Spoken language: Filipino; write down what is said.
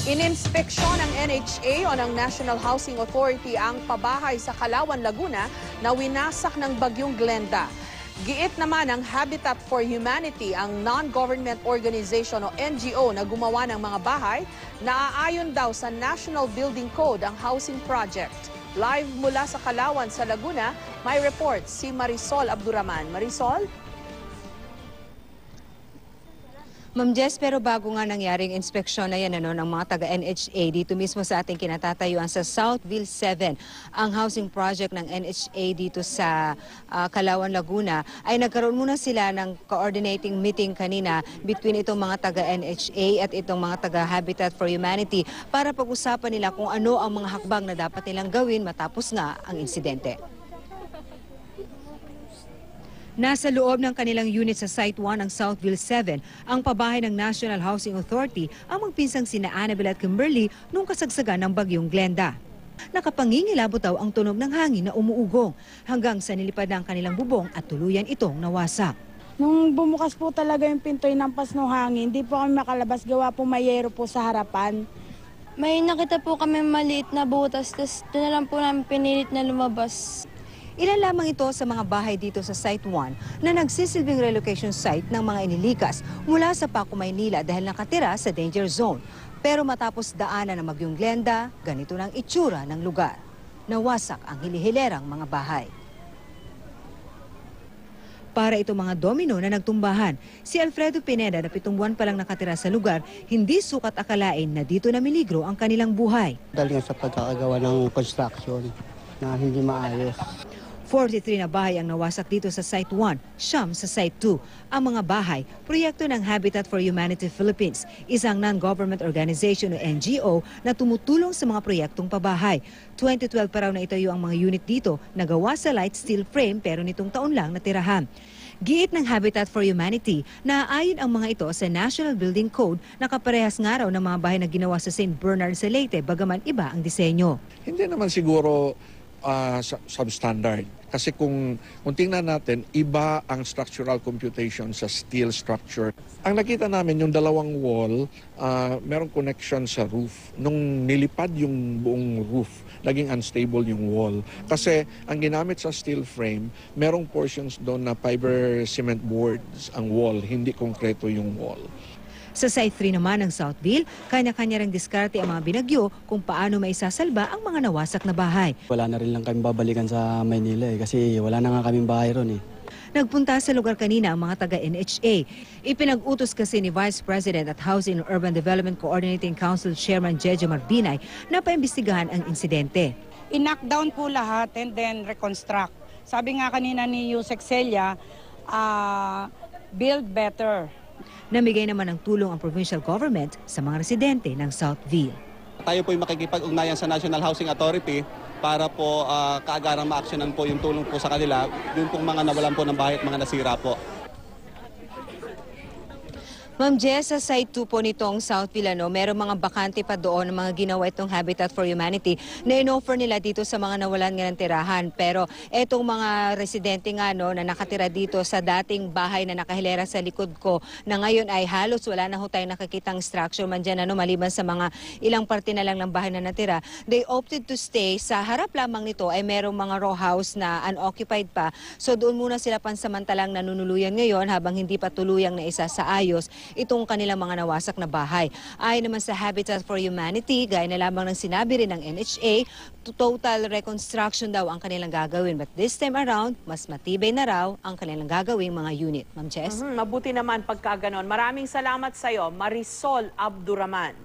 Ininspeksyon ng NHA o ng National Housing Authority ang pabahay sa Calauan, Laguna na winasak ng bagyong Glenda. Giit naman ng Habitat for Humanity, ang non-government organization o NGO na gumawa ng mga bahay na aayon daw sa National Building Code ang housing project. Live mula sa Calauan sa Laguna, may report si Marisol Abduraman. Marisol? Ma'am Jess, pero bago nga nangyaring inspeksyon na yan ng mga taga-NHA dito mismo sa ating kinatatayuan sa Southville 7, ang housing project ng NHA dito sa Calauan, Laguna, ay nagkaroon muna sila ng coordinating meeting kanina between itong mga taga-NHA at itong mga taga-Habitat for Humanity para pag-usapan nila kung ano ang mga hakbang na dapat nilang gawin matapos nga ang insidente. Nasa loob ng kanilang unit sa Site 1 ng Southville 7, ang pabahay ng National Housing Authority ang magpinsang sina Annabel at Kimberly nung kasagsagan ng bagyong Glenda. Nakapangingilabot daw ang tunog ng hangin na umuugong hanggang sa nilipad ng kanilang bubong at tuluyan itong nawasak. Nung bumukas po talaga yung pinto inampas ng hangin, hindi po kami makalabas, gawa po mayero po sa harapan. May nakita po kami maliit na butas, tapos doon na lang po namin pinilit na lumabas. Ilan lamang ito sa mga bahay dito sa Site 1 na nagsisilbing relocation site ng mga inilikas mula sa Paco, Maynila dahil nakatira sa danger zone. Pero matapos daanan ng bagyong Glenda, ganito ng itsura ng lugar. Nawasak ang hilihilerang mga bahay. Para itong mga domino na nagtumbahan, si Alfredo Pineda na 7 buwan pa lang nakatira sa lugar, hindi sukat akalain na dito na miligro ang kanilang buhay. Dahil nga sa pagkakagawa ng construction na hindi maayos. 43 na bahay ang nawasak dito sa Site 1, siyam sa Site 2. Ang mga bahay, proyekto ng Habitat for Humanity Philippines, isang non-government organization o NGO na tumutulong sa mga proyektong pabahay. 2012 pa raw na itayo ang mga unit dito na gawa sa light steel frame pero nitong taon lang natirahan. Giit ng Habitat for Humanity na ayon ang mga ito sa National Building Code na kaparehas nga raw ng mga bahay na ginawa sa St. Bernard sa Leyte bagaman iba ang disenyo. Hindi naman siguro substandard. Kasi kung tingnan natin, iba ang structural computation sa steel structure. Ang nakita namin, yung dalawang wall, merong connection sa roof. Nung nilipad yung buong roof, naging unstable yung wall. Kasi ang ginamit sa steel frame, merong portions doon na fiber cement boards ang wall, hindi konkreto yung wall. Sa Site 3 naman ng Southville, kanya-kanya ring diskarte ang mga binagyo kung paano maisasalba ang mga nawasak na bahay. Wala na rin lang kami babalikan sa Maynila kasi wala na nga kaming bahay ron . Nagpunta sa lugar kanina ang mga taga-NHA. Ipinag-utos kasi ni Vice President at Housing and Urban Development Coordinating Council Chairman Jeje Marbinay na paimbestigahan ang insidente. I-knockdown po lahat and then reconstruct. Sabi nga kanina ni Yusek Celia, build better. Namigay naman ng tulong ang provincial government sa mga residente ng Southville. Tayo po ay makikipag-ugnayan sa National Housing Authority para po kaagarang ma-actionan po yung tulong po sa kanila, yung pong mga nawalan po ng bahay at mga nasira po. Ma'am Jess, sa Site 2 po nitong Southville, merong mga bakante pa doon ng mga ginawa itong Habitat for Humanity na in-offer nila dito sa mga nawalan nga ng tirahan. Pero etong mga residente nga na nakatira dito sa dating bahay na nakahilera sa likod ko na ngayon ay halos wala na ho tayong nakikitang structure man dyan, maliban sa mga ilang parte na lang ng bahay na natira. They opted to stay. Sa harap lamang nito ay merong mga row house na unoccupied pa. So doon muna sila pansamantalang nanunuluyan ngayon habang hindi pa tuluyang naisa sa ayos itong kanilang mga nawasak na bahay. Ayon naman sa Habitat for Humanity, gaya na lamang ng sinabi rin ng NHA, total reconstruction daw ang kanilang gagawin. But this time around, mas matibay na raw ang kanilang gagawing mga unit. Ma'am Jess? Mabuti naman pagka ganon. Maraming salamat sa iyo, Marisol Abduraman.